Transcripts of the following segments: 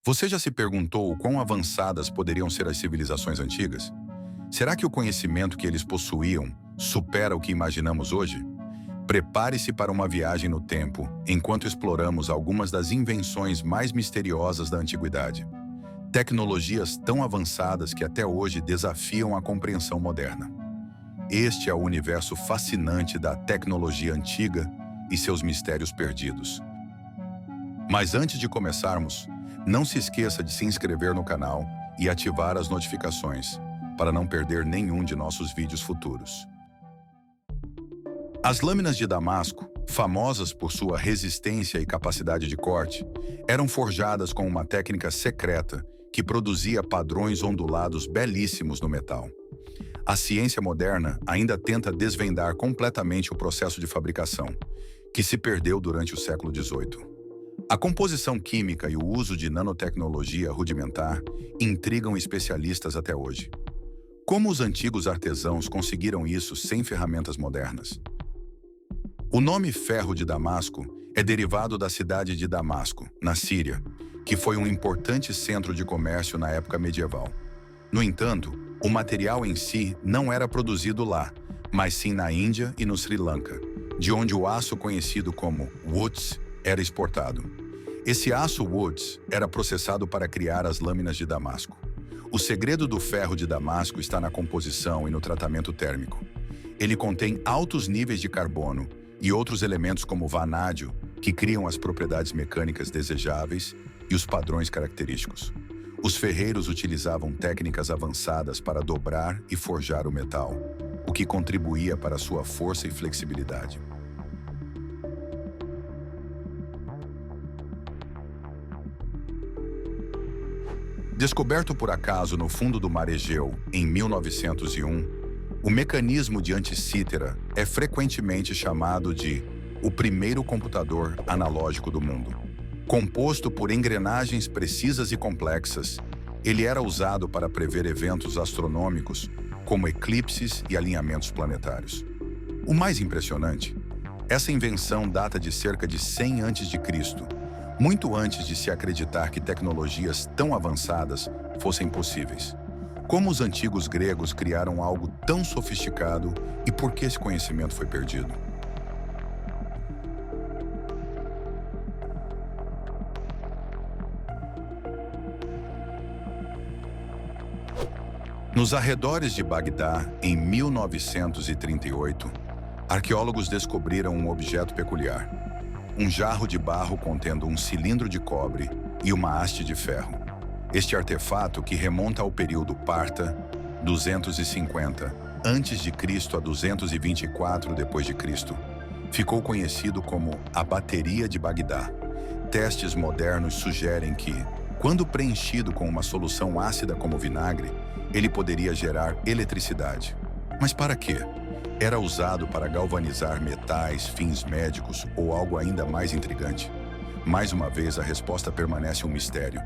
Você já se perguntou o quão avançadas poderiam ser as civilizações antigas? Será que o conhecimento que eles possuíam supera o que imaginamos hoje? Prepare-se para uma viagem no tempo, enquanto exploramos algumas das invenções mais misteriosas da antiguidade. Tecnologias tão avançadas que até hoje desafiam a compreensão moderna. Este é o universo fascinante da tecnologia antiga e seus mistérios perdidos. Mas antes de começarmos, não se esqueça de se inscrever no canal e ativar as notificações, para não perder nenhum de nossos vídeos futuros. As lâminas de Damasco, famosas por sua resistência e capacidade de corte, eram forjadas com uma técnica secreta que produzia padrões ondulados belíssimos no metal. A ciência moderna ainda tenta desvendar completamente o processo de fabricação, que se perdeu durante o século XVIII. A composição química e o uso de nanotecnologia rudimentar intrigam especialistas até hoje. Como os antigos artesãos conseguiram isso sem ferramentas modernas? O nome Ferro de Damasco é derivado da cidade de Damasco, na Síria, que foi um importante centro de comércio na época medieval. No entanto, o material em si não era produzido lá, mas sim na Índia e no Sri Lanka, de onde o aço conhecido como Woods era exportado. Esse aço Woods era processado para criar as lâminas de Damasco. O segredo do ferro de Damasco está na composição e no tratamento térmico. Ele contém altos níveis de carbono e outros elementos como vanádio, que criam as propriedades mecânicas desejáveis e os padrões característicos. Os ferreiros utilizavam técnicas avançadas para dobrar e forjar o metal, o que contribuía para sua força e flexibilidade. Descoberto por acaso no fundo do mar Egeu em 1901, o mecanismo de anticítera é frequentemente chamado de o primeiro computador analógico do mundo. Composto por engrenagens precisas e complexas, ele era usado para prever eventos astronômicos, como eclipses e alinhamentos planetários. O mais impressionante, essa invenção data de cerca de 100 a.C., muito antes de se acreditar que tecnologias tão avançadas fossem possíveis. Como os antigos gregos criaram algo tão sofisticado e por que esse conhecimento foi perdido? Nos arredores de Bagdá, em 1938, arqueólogos descobriram um objeto peculiar. Um jarro de barro contendo um cilindro de cobre e uma haste de ferro. Este artefato, que remonta ao período Parta, 250 a.C. a 224 d.C., ficou conhecido como a Bateria de Bagdá. Testes modernos sugerem que, quando preenchido com uma solução ácida como vinagre, ele poderia gerar eletricidade. Mas para quê? Era usado para galvanizar metais, fins médicos ou algo ainda mais intrigante? Mais uma vez, a resposta permanece um mistério.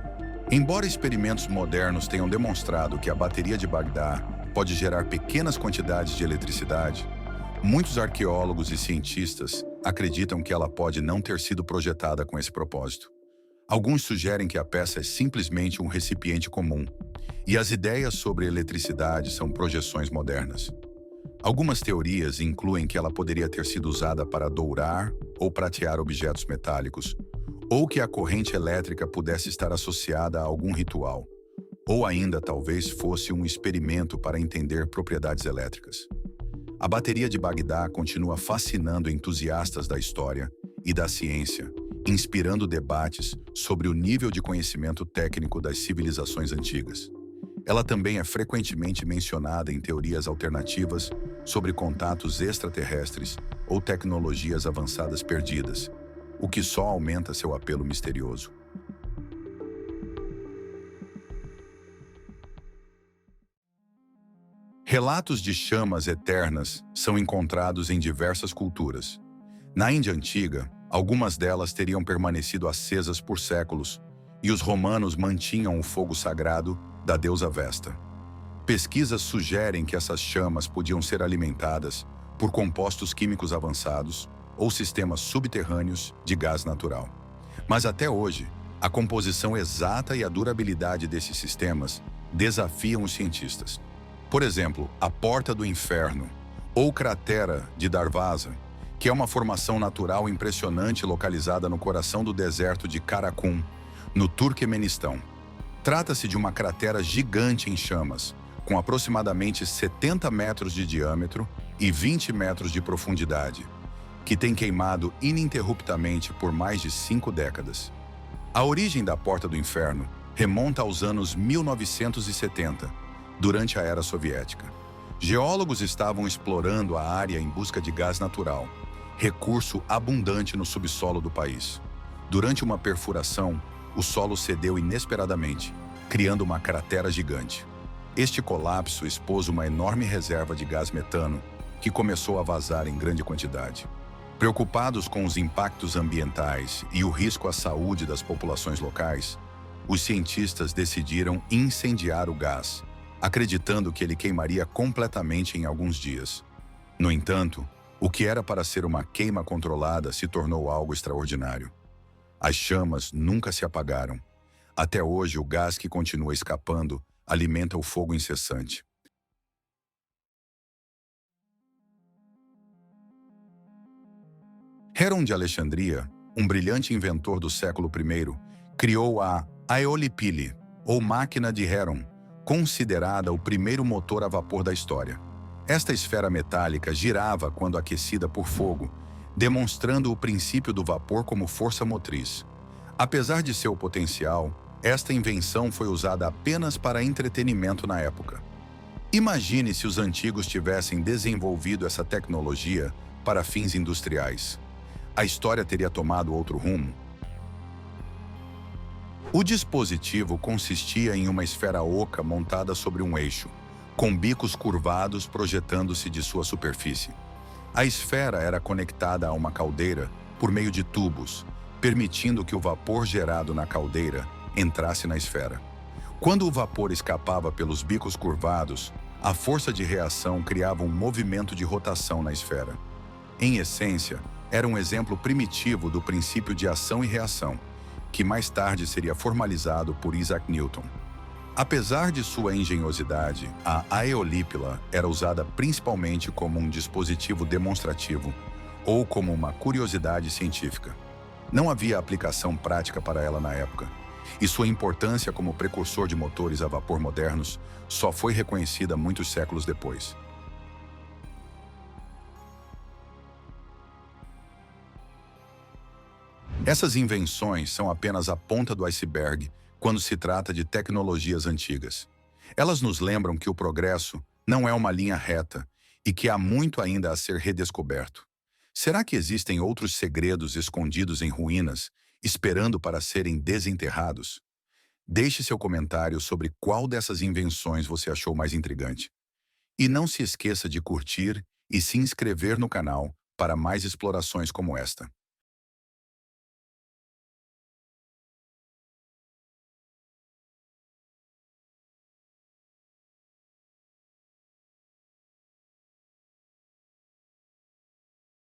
Embora experimentos modernos tenham demonstrado que a bateria de Bagdá pode gerar pequenas quantidades de eletricidade, muitos arqueólogos e cientistas acreditam que ela pode não ter sido projetada com esse propósito. Alguns sugerem que a peça é simplesmente um recipiente comum, e as ideias sobre eletricidade são projeções modernas. Algumas teorias incluem que ela poderia ter sido usada para dourar ou pratear objetos metálicos, ou que a corrente elétrica pudesse estar associada a algum ritual, ou ainda talvez fosse um experimento para entender propriedades elétricas. A bateria de Bagdá continua fascinando entusiastas da história e da ciência, inspirando debates sobre o nível de conhecimento técnico das civilizações antigas. Ela também é frequentemente mencionada em teorias alternativas sobre contatos extraterrestres ou tecnologias avançadas perdidas, o que só aumenta seu apelo misterioso. Relatos de chamas eternas são encontrados em diversas culturas. Na Índia Antiga, algumas delas teriam permanecido acesas por séculos, e os romanos mantinham o fogo sagrado da deusa Vesta. Pesquisas sugerem que essas chamas podiam ser alimentadas por compostos químicos avançados ou sistemas subterrâneos de gás natural. Mas até hoje, A composição exata e a durabilidade desses sistemas desafiam os cientistas. Por exemplo, a Porta do Inferno, ou Cratera de Darvaza, que é uma formação natural impressionante localizada no coração do deserto de Karakum, no Turquemenistão. Trata-se de uma cratera gigante em chamas, com aproximadamente 70 metros de diâmetro e 20 metros de profundidade, que tem queimado ininterruptamente por mais de 5 décadas. A origem da Porta do Inferno remonta aos anos 1970, durante a Era Soviética. Geólogos estavam explorando a área em busca de gás natural, recurso abundante no subsolo do país. Durante uma perfuração, o solo cedeu inesperadamente, criando uma cratera gigante. Este colapso expôs uma enorme reserva de gás metano, que começou a vazar em grande quantidade. Preocupados com os impactos ambientais e o risco à saúde das populações locais, os cientistas decidiram incendiar o gás, acreditando que ele queimaria completamente em alguns dias. No entanto, o que era para ser uma queima controlada se tornou algo extraordinário. As chamas nunca se apagaram. Até hoje, o gás que continua escapando alimenta o fogo incessante. Heron de Alexandria, um brilhante inventor do século I, criou a Aeolipile, ou máquina de Heron, considerada o primeiro motor a vapor da história. Esta esfera metálica girava quando aquecida por fogo, demonstrando o princípio do vapor como força motriz. Apesar de seu potencial, esta invenção foi usada apenas para entretenimento na época. Imagine se os antigos tivessem desenvolvido essa tecnologia para fins industriais. A história teria tomado outro rumo. O dispositivo consistia em uma esfera oca montada sobre um eixo, com bicos curvados projetando-se de sua superfície. A esfera era conectada a uma caldeira por meio de tubos, permitindo que o vapor gerado na caldeira entrasse na esfera. Quando o vapor escapava pelos bicos curvados, a força de reação criava um movimento de rotação na esfera. Em essência, era um exemplo primitivo do princípio de ação e reação, que mais tarde seria formalizado por Isaac Newton. Apesar de sua engenhosidade, a aeolípila era usada principalmente como um dispositivo demonstrativo ou como uma curiosidade científica. Não havia aplicação prática para ela na época, e sua importância como precursor de motores a vapor modernos só foi reconhecida muitos séculos depois. Essas invenções são apenas a ponta do iceberg quando se trata de tecnologias antigas. Elas nos lembram que o progresso não é uma linha reta e que há muito ainda a ser redescoberto. Será que existem outros segredos escondidos em ruínas, esperando para serem desenterrados? Deixe seu comentário sobre qual dessas invenções você achou mais intrigante. E não se esqueça de curtir e se inscrever no canal para mais explorações como esta.